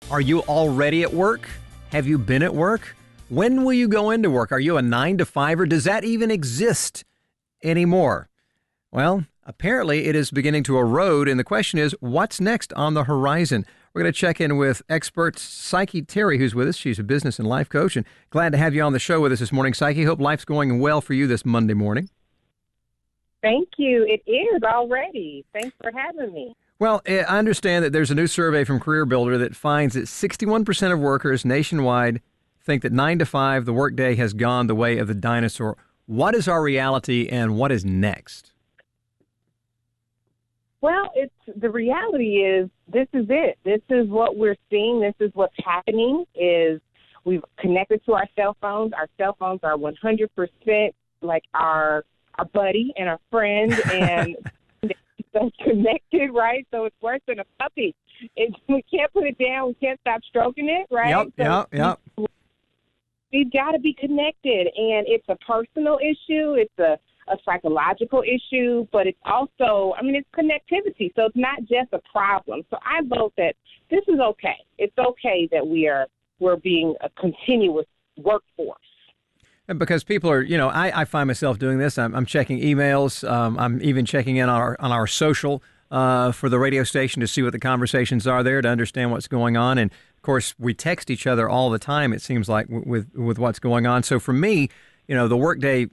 Are you already at work? Have you been at work? When will you go into work? Are you a 9 to 5, or does that even exist anymore? Well, apparently it is beginning to erode, and the question is, what's next on the horizon? We're going to check in with expert Psyche Terry, who's with us. She's a business and life coach, and glad to have you on the show with us this morning, Psyche. Hope life's going well for you this Monday morning. Thank you. It is already. Thanks for having me. Well, I understand that there's a new survey from CareerBuilder that finds that 61% of workers nationwide think that 9 to 5, the workday, has gone the way of the dinosaur. What is our reality and what is next? Well, the reality is this is it. This is what we're seeing. This is what's happening is we've connected to our cell phones. Our cell phones are 100% like our buddy and our friend and connected, right? So it's worse than a puppy. We can't put it down. We can't stop stroking it, right? Yep. We've got to be connected, and it's a personal issue. It's a psychological issue, but it's also, it's connectivity. So it's not just a problem. So I vote that this is okay. It's okay that we're being a continuous workforce. Because people are, I find myself doing this. I'm checking emails. I'm even checking in on our social for the radio station to see what the conversations are there, to understand what's going on. And of course, we text each other all the time, it seems like, with what's going on. So for me, the workday,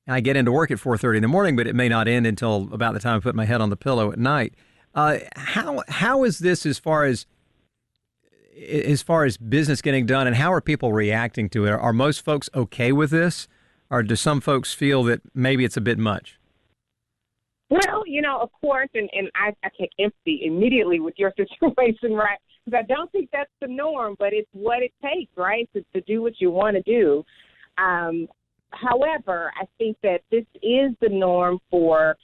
I get into work at 4:30 in the morning, but it may not end until about the time I put my head on the pillow at night. How is this as far as business getting done, and how are people reacting to it? Are most folks okay with this, or do some folks feel that maybe it's a bit much? Well, of course, and I take empathy immediately with your situation, right? Because I don't think that's the norm, but it's what it takes, right, to do what you want to do. However, I think that this is the norm for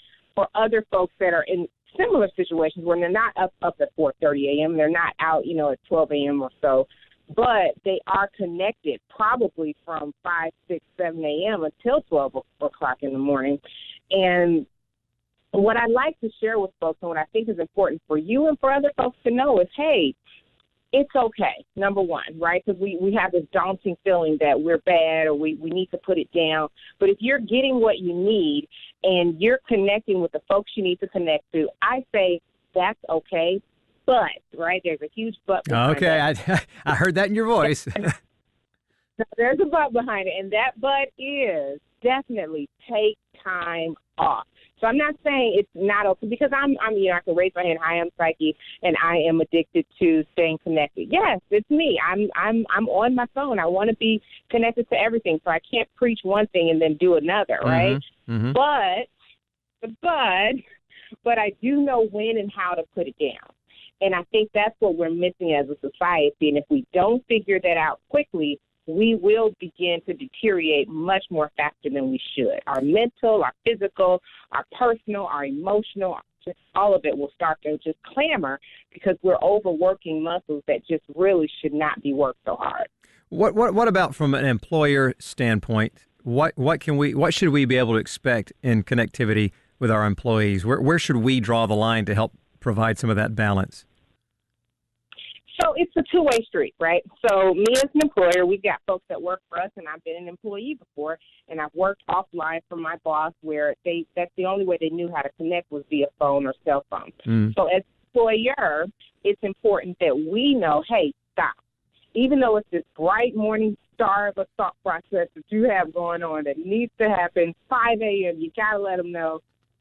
other folks that are in similar situations when they're not up at 4:30 a.m. They're not out, at 12 a.m. or so, but they are connected probably from 5, 6, 7 a.m. until 12 o'clock in the morning. And what I'd like to share with folks, and what I think is important for you and for other folks to know, is, hey, it's okay, number one, right? Because we have this daunting feeling that we're bad or we need to put it down. But if you're getting what you need and you're connecting with the folks you need to connect to, I say that's okay. But, right, there's a huge but behind it. I heard that in your voice. There's a but behind it, and that but is definitely take time off. So I'm not saying it's not okay, because I can raise my hand. Hi, I'm Psyche, and I am addicted to staying connected. Yes, it's me. I'm on my phone. I want to be connected to everything, so I can't preach one thing and then do another, right? Mm-hmm. But I do know when and how to put it down. And I think that's what we're missing as a society. And if we don't figure that out quickly, we will begin to deteriorate much more faster than we should. Our mental, our physical, our personal, our emotional, just all of it will start to just clamor because we're overworking muscles that just really should not be worked so hard. What about from an employer standpoint? What should we be able to expect in connectivity with our employees? Where should we draw the line to help provide some of that balance? So it's a two-way street, right? So me as an employer, we've got folks that work for us, and I've been an employee before, and I've worked offline from my boss where that's the only way they knew how to connect was via phone or cell phone. So as an employer, it's important that we know, hey, stop. Even though it's this bright morning star of a thought process that you have going on that needs to happen 5 a.m., you got to let them know,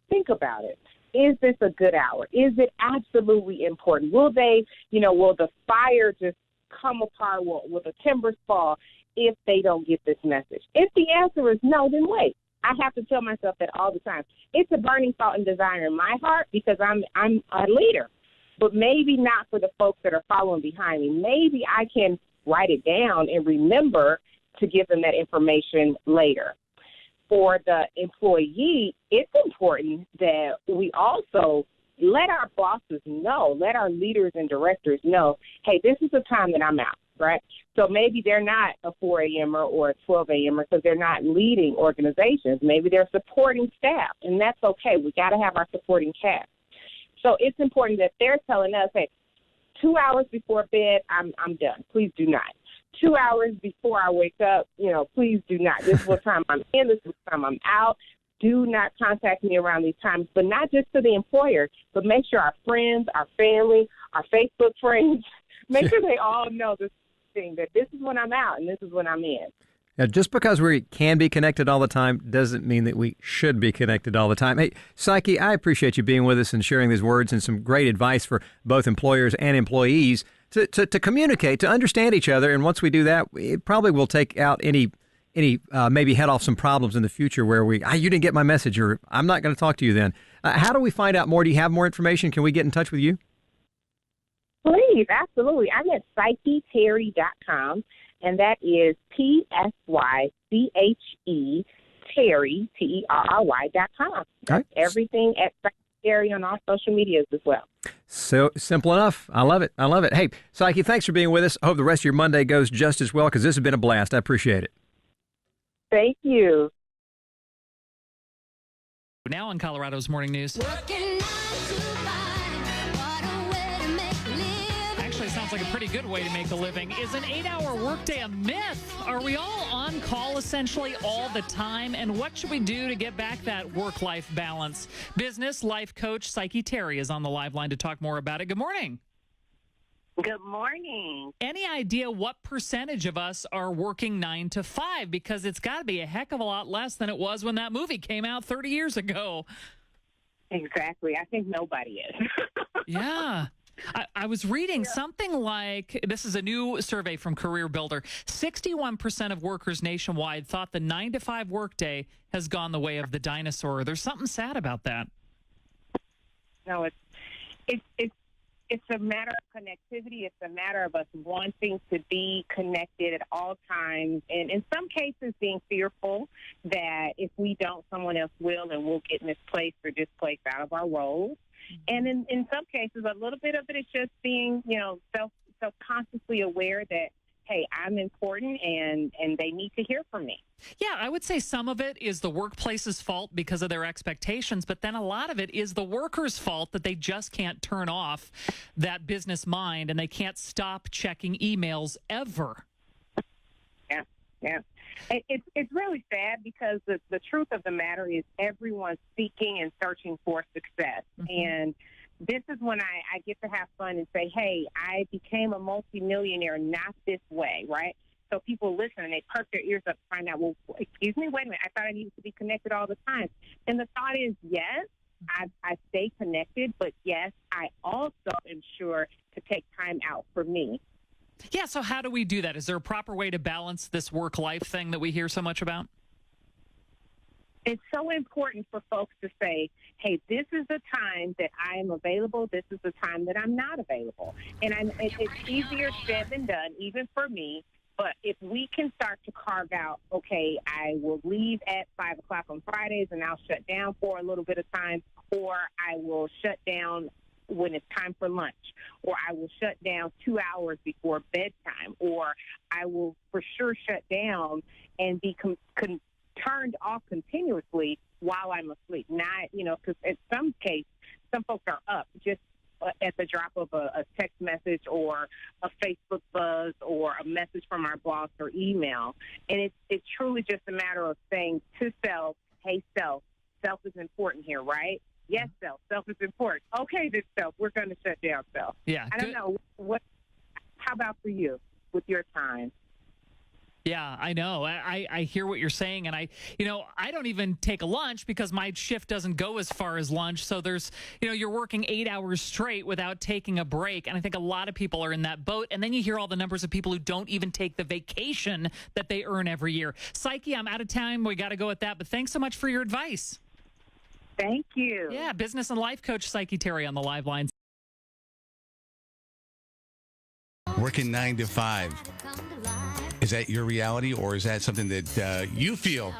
think about it. Is this a good hour? Is it absolutely important? Will the fire just come apart? Will the timbers fall if they don't get this message? If the answer is no, then wait. I have to tell myself that all the time. It's a burning thought and desire in my heart because I'm a leader, but maybe not for the folks that are following behind me. Maybe I can write it down and remember to give them that information later. For the employee, it's important that we also let our bosses know, let our leaders and directors know, hey, this is the time that I'm out, right? So maybe they're not a 4 a.m.er or a 12 a.m.er because they're not leading organizations. Maybe they're supporting staff, and that's okay. We got to have our supporting cast. So it's important that they're telling us, hey, 2 hours before bed, I'm done. Please do not. 2 hours before I wake up, please do not. This is what time I'm in. This is what time I'm out. Do not contact me around these times, but not just for the employer, but make sure our friends, our family, our Facebook friends, make sure they all know this thing, that this is when I'm out and this is when I'm in. Now, just because we can be connected all the time doesn't mean that we should be connected all the time. Hey, Psyche, I appreciate you being with us and sharing these words and some great advice for both employers and employees to communicate, to understand each other. And once we do that, it probably will take out any maybe head off some problems in the future where you didn't get my message, or I'm not going to talk to you then. How do we find out more? Do you have more information? Can we get in touch with you? Please, absolutely. I'm at psycheterry.com, and that is PSYCHE Terry, TERRY.com. That's everything at Psyche Terry on all social medias as well. So simple enough. I love it. I love it. Hey, Psyche, thanks for being with us. I hope the rest of your Monday goes just as well, because this has been a blast. I appreciate it. Thank you. Now on Colorado's Morning News. Actually, sounds like a pretty good way to make a living. Is an 8-hour workday a myth? Are we all on call essentially all the time? And what should we do to get back that work-life balance? Business life coach Psyche Terry is on the live line to talk more about it. Good morning. Good morning. Any idea what percentage of us are working 9 to 5? Because it's got to be a heck of a lot less than it was when that movie came out 30 years ago. Exactly. I think nobody is. Yeah. I was reading something like, this is a new survey from Career Builder, 61% of workers nationwide thought the 9 to 5 workday has gone the way of the dinosaur. There's something sad about that. No, it's a matter of connectivity. It's a matter of us wanting to be connected at all times, and in some cases being fearful that if we don't, someone else will, and we'll get misplaced or displaced out of our roles. And in some cases, a little bit of it is just being, self-consciously aware that, hey, I'm important and they need to hear from me. Yeah, I would say some of it is the workplace's fault because of their expectations, but then a lot of it is the worker's fault that they just can't turn off that business mind and they can't stop checking emails ever. Yeah. It's really sad because the truth of the matter is everyone's seeking and searching for success. Mm-hmm. And this is when I get to have fun and say, hey, I became a multimillionaire not this way, right? So people listen and they perk their ears up to find out, well, excuse me, wait a minute, I thought I needed to be connected all the time. And the thought is, yes, I stay connected, but yes, I also am sure to take time out for me. Yeah, so how do we do that? Is there a proper way to balance this work-life thing that we hear so much about? It's so important for folks to say, hey, this is the time that I am available. This is the time that I'm not available. And it's easier said than done, even for me. But if we can start to carve out, okay, I will leave at 5 o'clock on Fridays and I'll shut down for a little bit of time, or I will shut down when it's time for lunch, or I will shut down 2 hours before bedtime, or I will for sure shut down and be turned off continuously while I'm asleep. Not, because in some case, some folks are up just at the drop of a text message or a Facebook buzz or a message from our boss or email. And it's truly just a matter of saying to self, hey, self is important here, right? Yes, self is important. Okay, this self, we're going to shut down self. Yeah. I don't know. How about for you with your time? Yeah, I know. I hear what you're saying, and I don't even take a lunch because my shift doesn't go as far as lunch. So there's, you're working 8 hours straight without taking a break, and I think a lot of people are in that boat. And then you hear all the numbers of people who don't even take the vacation that they earn every year. Psyche, I'm out of time. We got to go with that, but thanks so much for your advice. Thank you. Yeah, business and life coach Psyche Terry on the live lines. Working 9 to 5. Is that your reality, or is that something that you feel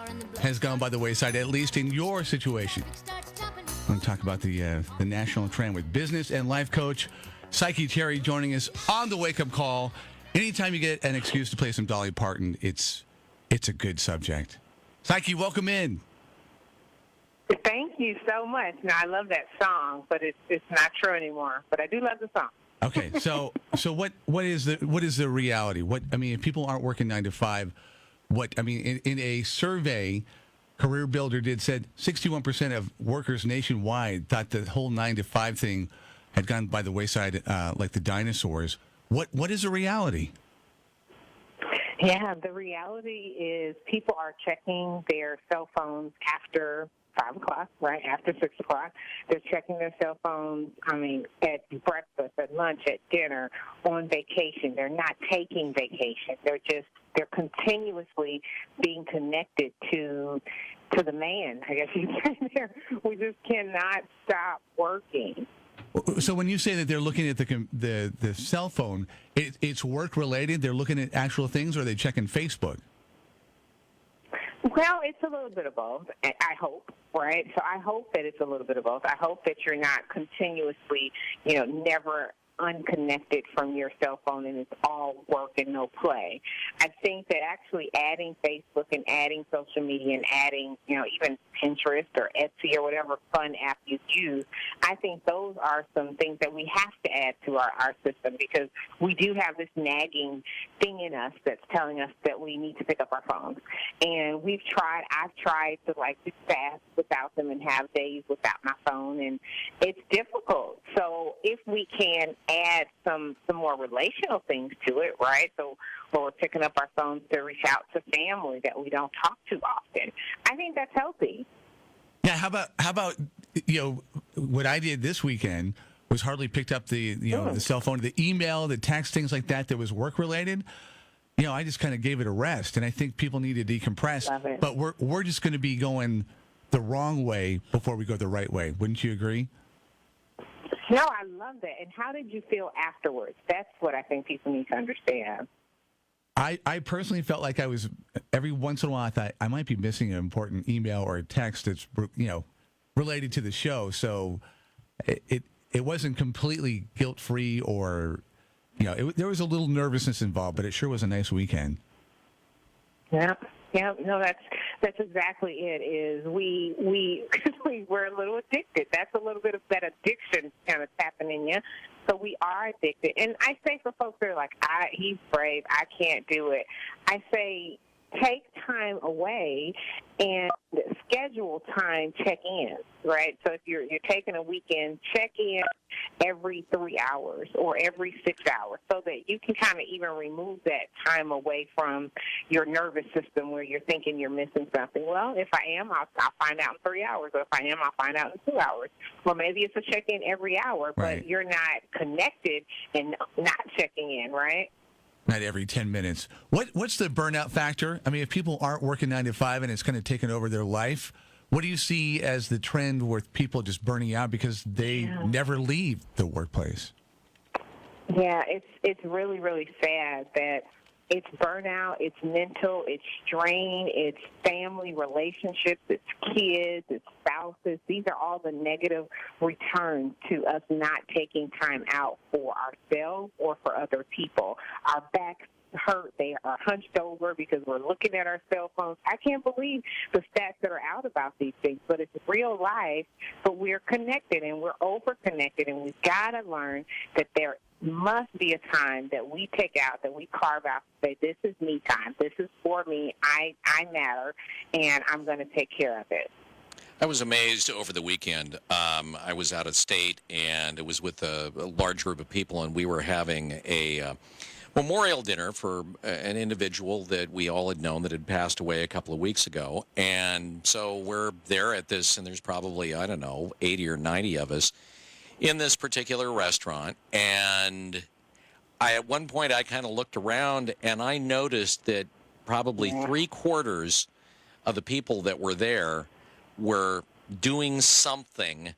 has gone by the wayside, at least in your situation? I'm going to talk about the national trend with business and life coach Psyche Terry joining us on the wake-up call. Anytime you get an excuse to play some Dolly Parton, it's a good subject. Psyche, welcome in. Thank you so much. Now, I love that song, but it's not true anymore. But I do love the song. Okay, so what is the reality? If people aren't working 9 to 5, in a survey, Career Builder said 61% of workers nationwide thought the whole 9 to 5 thing had gone by the wayside, like the dinosaurs. What is the reality? Yeah, the reality is people are checking their cell phones after 5 o'clock, right? After 6 o'clock. They're checking their cell phones, at breakfast, at lunch, at dinner, on vacation. They're not taking vacation. They're continuously being connected to the man, I guess you'd say. We just cannot stop working. So when you say that they're looking at the cell phone, it's work related. They're looking at actual things, or are they checking Facebook? Well, it's a little bit of both, I hope, right? So I hope that it's a little bit of both. I hope that you're not continuously, never unconnected from your cell phone and it's all work and no play. I think that actually adding Facebook and adding social media and adding, even Pinterest or Etsy or whatever fun app you use, I think those are some things that we have to add to our system, because we do have this nagging thing in us that's telling us that we need to pick up our phones. And I've tried to do fast without them and have days without my phone, and it's difficult. So if we can add some more relational things to it, right? So we're picking up our phones to reach out to family that we don't talk to often, I think that's healthy. Yeah. How about what I did this weekend was hardly picked up the cell phone, the email, the text, things like that was work related. I just kind of gave it a rest, and I think people need to decompress. Love it. But we're just going to be going the wrong way before we go the right way. Wouldn't you agree? No, I love that. And how did you feel afterwards? That's what I think people need to understand. I personally felt like I was, every once in a while, I thought I might be missing an important email or a text that's, related to the show. So it wasn't completely guilt-free, or, there was a little nervousness involved, but it sure was a nice weekend. Yeah. No, that's exactly it. Is we're a little addicted. That's a little bit of that addiction kind of tapping in you. So we are addicted. And I say for folks that are like, he's brave, I can't do it, I say take time away and schedule time check-ins, right? So if you're taking a weekend, check in every 3 hours or every 6 hours, so that you can kind of even remove that time away from your nervous system where you're thinking you're missing something. Well, if I am, I'll find out in 3 hours, or if I am, I'll find out in 2 hours. Well, maybe it's a check-in every hour, but right. You're not connected and not checking in, right? Not every 10 minutes. What's the burnout factor? If people aren't working 9 to 5 and it's kind of taken over their life, what do you see as the trend with people just burning out because they never leave the workplace? Yeah, it's really, really sad that it's burnout, it's mental, it's strain, it's family relationships, it's kids, it's spouses. These are all the negative returns to us not taking time out for ourselves or for other people. Our backs hurt. They are hunched over because we're looking at our cell phones. I can't believe the stats that are out about these things, but it's real life. But we're connected and we're over-connected, and we've got to learn that there must be a time that we take out, that we carve out to say, this is me time. This is for me. I matter, and I'm going to take care of it. I was amazed over the weekend. I was out of state, and it was with a large group of people, and we were having a memorial dinner for an individual that we all had known that had passed away a couple of weeks ago. And so we're there at this, and there's probably, 80 or 90 of us in this particular restaurant. And at one point I kind of looked around, and I noticed that probably 3/4 of the people that were there were doing something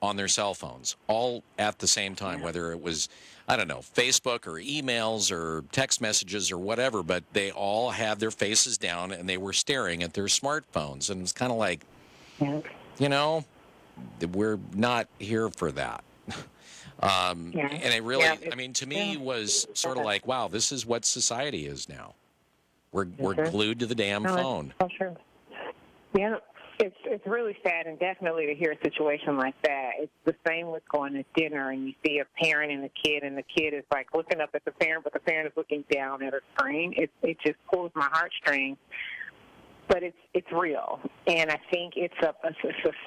on their cell phones, all at the same time, whether it was, Facebook or emails or text messages or whatever, but they all had their faces down and they were staring at their smartphones. And it's kind of like, we're not here for that. And it really, to me, was sort of like, wow, this is what society is now. We're glued to the damn phone. Oh, sure. Yeah. It's really sad, and definitely to hear a situation like that. It's the same with going to dinner, and you see a parent and the kid is like looking up at the parent, but the parent is looking down at her screen. It just pulls my heartstrings. But it's real, and I think it's a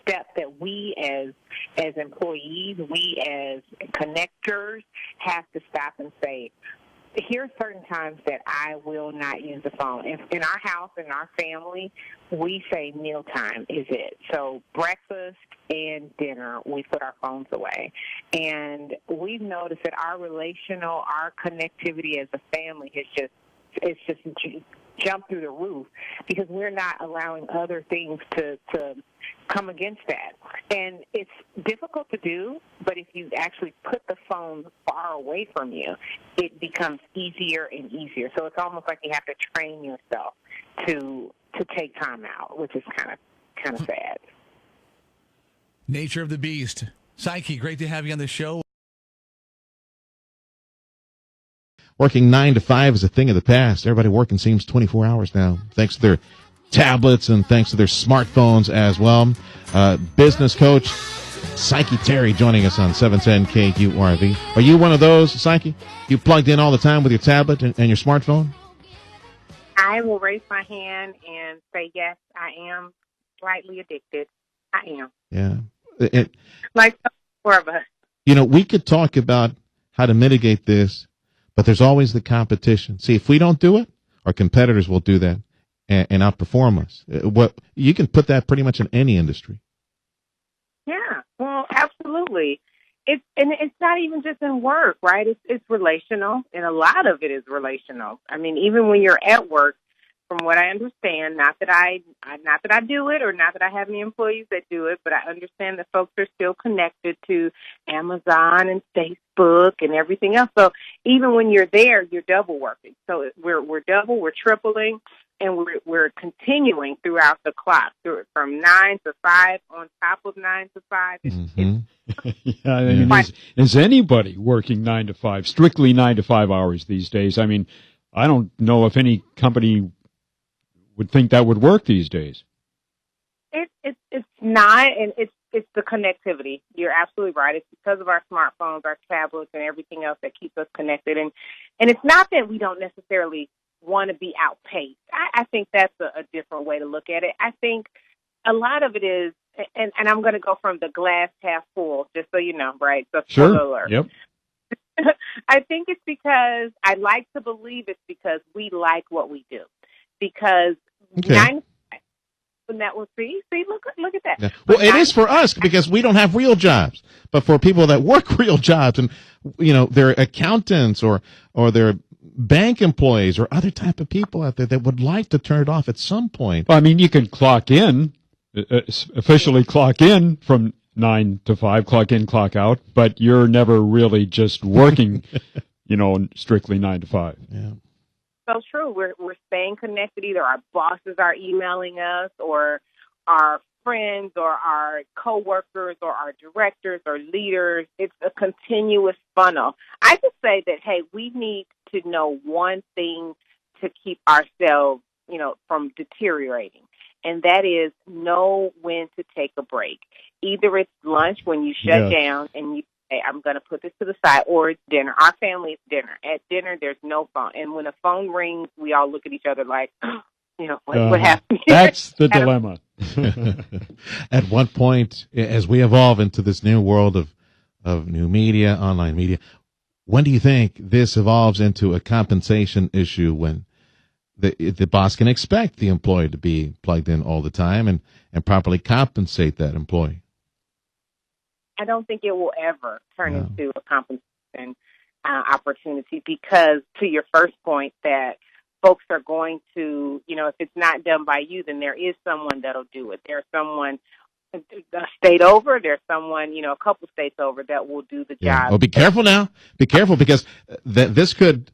step that we as employees, we as connectors, have to stop and say, here are certain times that I will not use the phone. In our house, in our family, we say mealtime is it. So breakfast and dinner, we put our phones away. And we've noticed that our connectivity as a family it's just jump through the roof because we're not allowing other things to come against that. And it's difficult to do, but if you actually put the phone far away from you, it becomes easier and easier. So it's almost like you have to train yourself to take time out, which is kind of sad. Nature of the beast. Psyche, great to have you on the show. Working 9 to 5 is a thing of the past. Everybody working seems 24 hours now, thanks to their tablets and thanks to their smartphones as well. Business coach Psyche Terry joining us on 710 KURV. Are you one of those, Psyche? You plugged in all the time with your tablet and your smartphone? I will raise my hand and say, yes, I am slightly addicted. I am. Yeah. Like four of us. You know, we could talk about how to mitigate this, but there's always the competition. See, if we don't do it, our competitors will do that and outperform us. You can put that pretty much in any industry. Yeah, well, absolutely. It's not even just in work, right? It's relational, and a lot of it is relational. I mean, even when you're at work, from what I understand, not that I do it, or not that I have any employees that do it, but I understand that folks are still connected to Amazon and Facebook and everything else. So even when you're there, you're double working. So we're tripling, and we're continuing throughout the clock, from 9 to 5 on top of 9 to 5. Yeah, I mean, is anybody working 9 to 5, strictly 9 to 5 hours these days? I mean, I don't know if any company would think that would work these days. It's not, and it's the connectivity. You're absolutely right. It's because of our smartphones, our tablets, and everything else that keeps us connected. And it's not that we don't necessarily want to be outpaced. I think that's a different way to look at it. I think a lot of it is, and I'm going to go from the glass half full, just so you know, right? So sure. Alert. Yep. I think it's because, I like to believe it's because we like what we do. Because Okay. that will see, look at that. Yeah. Well, it is for us because we don't have real jobs, but for people that work real jobs, and they're accountants or they're bank employees or other type of people out there that would like to turn it off at some point. Well, I mean, you can clock in, officially clock in from 9 to 5, clock in, clock out, but you're never really just working, strictly 9 to 5. Yeah. So true. We're staying connected. Either our bosses are emailing us, or our friends, or our coworkers, or our directors, or leaders. It's a continuous funnel. I just say that, hey, we need to know one thing to keep ourselves, from deteriorating, and that is know when to take a break. Either it's lunch when you shut down and you say, I'm going to put this to the side, or it's dinner. Our family is dinner. At dinner, there's no phone. And when a phone rings, we all look at each other like, what happened? That's the dilemma. At one point, as we evolve into this new world of new media, online media, when do you think this evolves into a compensation issue when the boss can expect the employee to be plugged in all the time and properly compensate that employee? I don't think it will ever turn into a compensation opportunity because, to your first point, that folks are going to, if it's not done by you, then there is someone that'll do it. There's someone a state over, there's someone, a couple states over that will do the job. Well, be careful now. Be careful because this could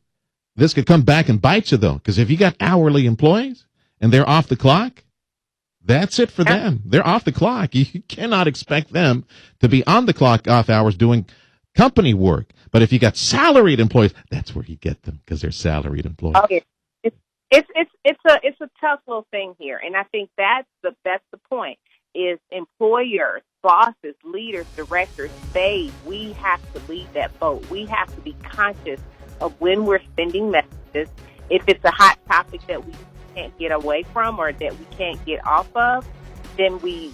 come back and bite you, though, because if you got hourly employees and they're off the clock, that's it for them. They're off the clock. You cannot expect them to be on the clock off hours doing company work. But if you got salaried employees, that's where you get them because they're salaried employees. Okay. It's a tough little thing here, and I think that's the point. is employers, bosses, leaders, directors, we have to lead that boat. We have to be conscious of when we're sending messages. If it's a hot topic that we can't get away from or that we can't get off of, then we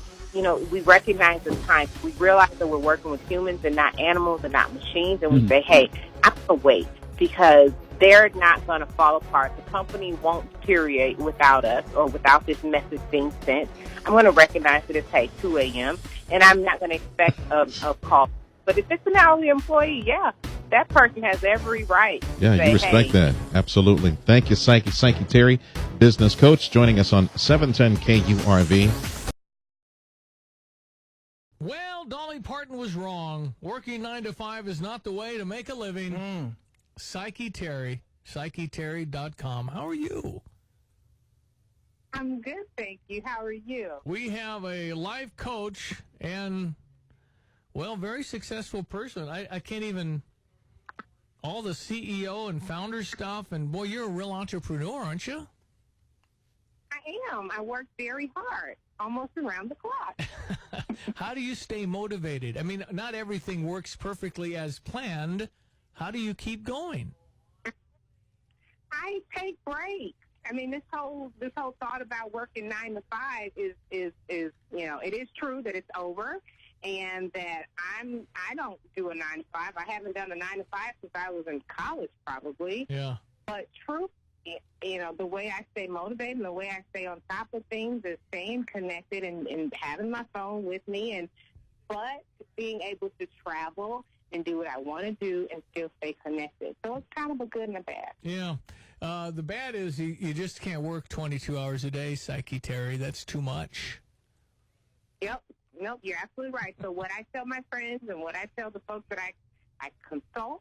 recognize the time. We realize that we're working with humans and not animals and not machines, and we say, hey, I'm going to wait because they're not going to fall apart. The company won't deteriorate without us or without this message being sent. I'm going to recognize that it's, 2 a.m., and I'm not going to expect a call. But if it's an hourly employee, yeah, that person has every right to Yeah, say, you respect that. Absolutely. Thank you, Psyche. Psyche Terry, business coach, joining us on 710 KURV. Well, Dolly Parton was wrong. Working 9 to 5 is not the way to make a living. Psyche Terry, PsycheTerry.com. How are you? I'm good, thank you. How are you? We have a life coach and, very successful person. I can't even, all the CEO and founder stuff, and boy, you're a real entrepreneur, aren't you? I am. I work very hard, almost around the clock. How do you stay motivated? I mean, not everything works perfectly as planned. How do you keep going? I take breaks. I mean, this whole thought about working 9 to 5 is it is true that it's over, and that I don't do a 9 to 5. I haven't done a 9 to 5 since I was in college, probably. Yeah. But true, the way I stay motivated and the way I stay on top of things is staying connected and having my phone with me, but being able to travel and do what I want to do and still stay connected. So it's kind of a good and a bad. Yeah. The bad is you just can't work 22 hours a day, Psyche Terry. That's too much. Yep. Nope, you're absolutely right. So what I tell my friends and what I tell the folks that I consult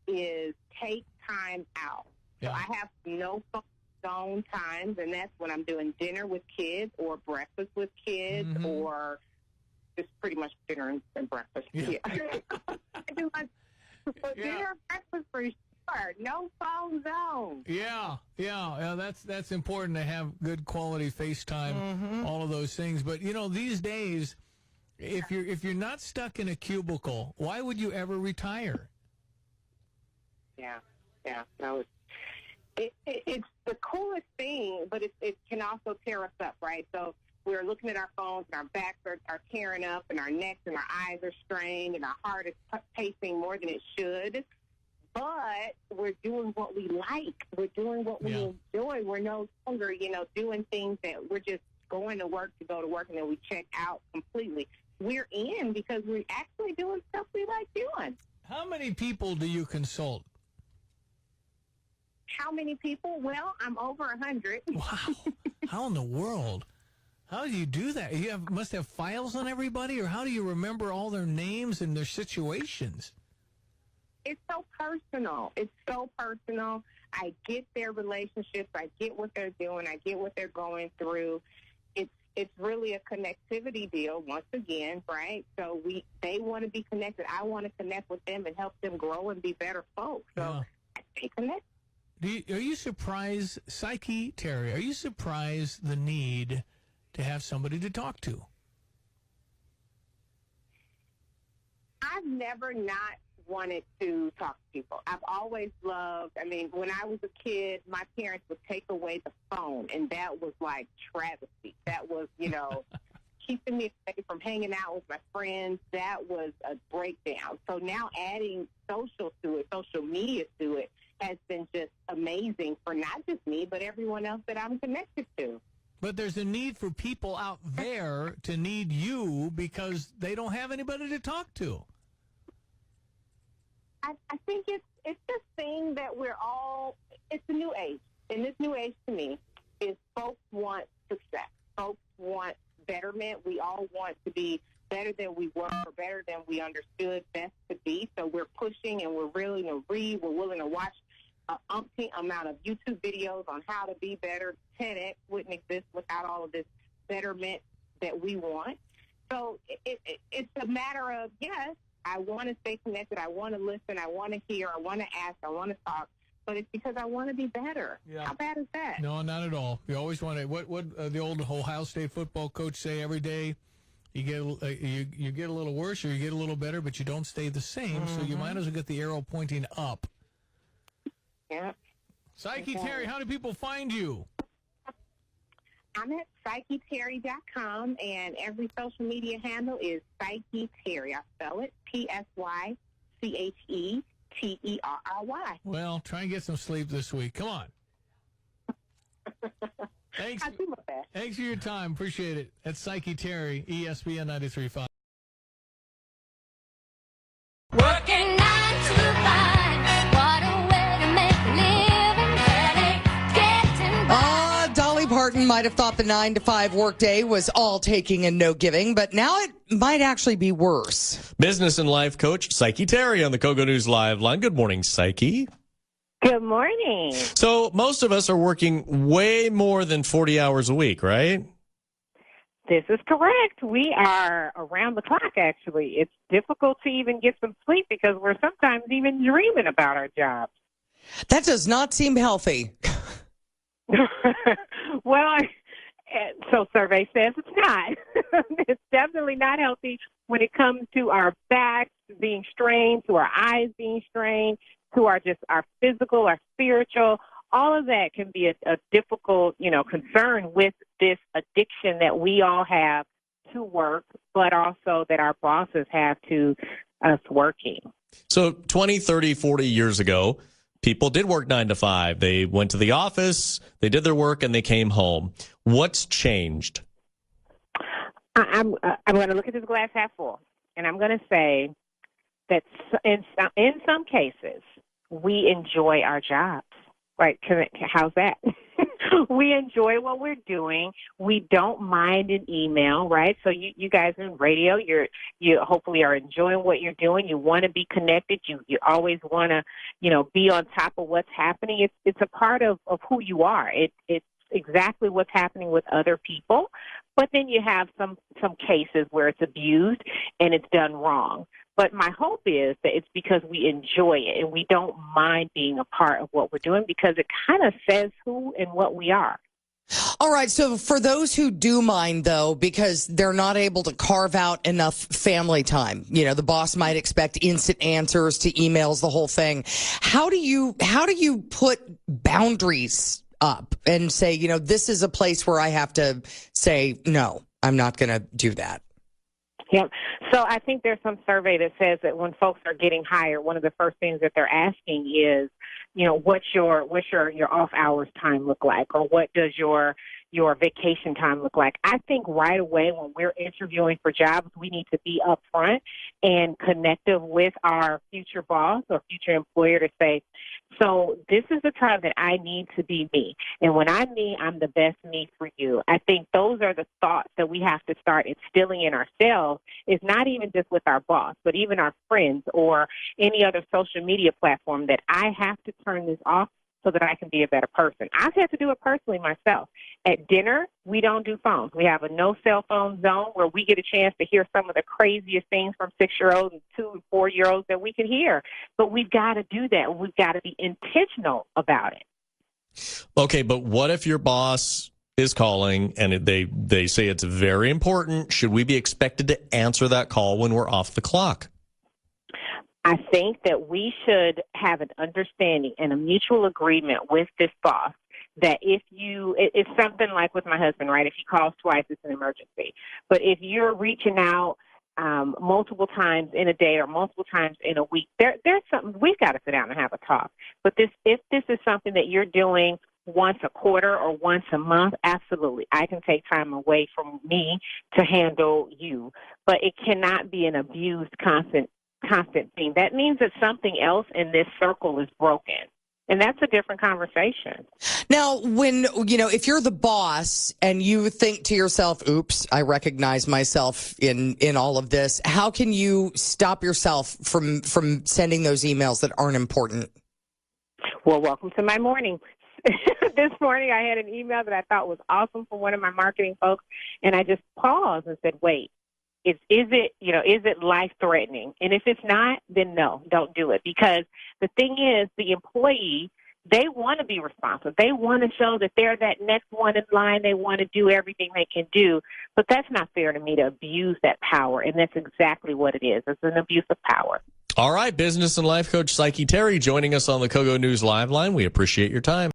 is take time out. Yeah. So I have no phone times, and that's when I'm doing dinner with kids or breakfast with kids or just pretty much dinner and breakfast. Yeah. I do my dinner, breakfast for sure. No phone zone. Yeah. That's important to have good quality FaceTime, all of those things. But these days, if you're not stuck in a cubicle, why would you ever retire? Yeah. No, it's the coolest thing, but it can also tear us up, right? So we're looking at our phones, and our backs are tearing up, and our necks and our eyes are strained, and our heart is pacing more than it should. But we're doing what we like. We're doing what we enjoy. We're no longer, doing things that we're just going to work to go to work, and then we check out completely. We're in because we're actually doing stuff we like doing. How many people do you consult? How many people? Well, I'm over 100. Wow. How in the world? How do you do that? You must have files on everybody, or how do you remember all their names and their situations? It's so personal. I get their relationships. I get what they're doing. I get what they're going through. It's really a connectivity deal once again, right? So they want to be connected. I want to connect with them and help them grow and be better folks. So I stay connected. Are you surprised, Psyche Terry, are you surprised the need to have somebody to talk to? I've never not wanted to talk to people. I've always loved, when I was a kid, my parents would take away the phone, and that was like travesty. That was, keeping me away from hanging out with my friends. That was a breakdown. So now adding social media to it, has been just amazing for not just me, but everyone else that I'm connected to. But there's a need for people out there to need you because they don't have anybody to talk to. I think it's this thing that it's a new age. And this new age to me is folks want success. Folks want betterment. We all want to be better than we were, or better than we understood best to be. So we're pushing and we're willing to read. We're willing to watch an umpteen amount of YouTube videos on how to be better. 10X wouldn't exist without all of this betterment that we want. So it's a matter of, yes, I want to stay connected. I want to listen. I want to hear. I want to ask. I want to talk. But it's because I want to be better. Yeah. How bad is that? No, not at all. You always want to. What the old Ohio State football coach say every day? You get you get a little worse or you get a little better, but you don't stay the same. So you might as well get the arrow pointing up. Yeah. Psyche Terry, how do people find you? I'm at PsycheTerry.com, and every social media handle is Psyche Terry. I spell it PsycheTerry. Well, try and get some sleep this week. Come on. Thanks. I do my best. Thanks for your time. Appreciate it. That's Psyche Terry, ESPN 93.5. Working 9 to 5, what a way to make a living. Getting by. Dolly Parton might have thought the 9 to 5 workday was all taking and no giving, but now it might actually be worse. Business and life coach Psyche Terry on the Kogo News Live line. Good morning, Psyche. Good morning. So most of us are working way more than 40 hours a week, right? This is correct. We are around the clock, actually. It's difficult to even get some sleep because we're sometimes even dreaming about our jobs. That does not seem healthy. Well, so survey says it's not. It's definitely not healthy when it comes to our backs being strained, to our eyes being strained, to our physical, our spiritual. All of that can be a difficult, concern with this addiction that we all have to work, but also that our bosses have to us working. So 20, 30, 40 years ago, people did work 9 to 5. They went to the office, they did their work, and they came home. What's changed? I'm going to look at this glass half full, and I'm going to say that in some cases, we enjoy our jobs. Right? How's that? We enjoy what we're doing. We don't mind an email, right? So you guys in radio, you hopefully are enjoying what you're doing. You want to be connected. You always want to, be on top of what's happening. It's a part of who you are. It's exactly what's happening with other people. But then you have some cases where it's abused and it's done wrong. But my hope is that it's because we enjoy it and we don't mind being a part of what we're doing because it kind of says who and what we are. All right. So for those who do mind, though, because they're not able to carve out enough family time, the boss might expect instant answers to emails, the whole thing. How do you put boundaries up and say, this is a place where I have to say, no, I'm not going to do that? Yep. So I think there's some survey that says that when folks are getting hired, one of the first things that they're asking is, what's your off hours time look like, or what does your vacation time look like? I think right away when we're interviewing for jobs, we need to be upfront and connective with our future boss or future employer to say, so this is the time that I need to be me. And when I'm me, I'm the best me for you. I think those are the thoughts that we have to start instilling in ourselves. It's not even just with our boss, but even our friends or any other social media platform that I have to turn this off so that I can be a better person. I've had to do it personally myself. At dinner, we don't do phones. We have a no cell phone zone where we get a chance to hear some of the craziest things from 6-year-olds and 2- and 4-year-olds that we can hear. But we've got to do that. We've got to be intentional about it. Okay, but what if your boss is calling and they say it's very important? Should we be expected to answer that call when we're off the clock? I think that we should have an understanding and a mutual agreement with this boss that it's something like with my husband, right? If he calls twice, it's an emergency. But if you're reaching out multiple times in a day or multiple times in a week, there's something we've got to sit down and have a talk. But if this is something that you're doing once a quarter or once a month, absolutely. I can take time away from me to handle you. But it cannot be an abused constant thing. That means that something else in this circle is broken. And that's a different conversation. Now, if you're the boss and you think to yourself, oops, I recognize myself in all of this, how can you stop yourself from sending those emails that aren't important? Well, welcome to my morning. This morning I had an email that I thought was awesome from one of my marketing folks, and I just paused and said, wait. Is it life-threatening? And if it's not, then no, don't do it. Because the thing is, the employee They want to be responsible. They want to show that they're that next one in line. They want to do everything they can do. But that's not fair to me to abuse that power, and that's exactly what it is. It's an abuse of power. All right, business and life coach Psyche Terry joining us on the Kogo News Live line. We appreciate your time.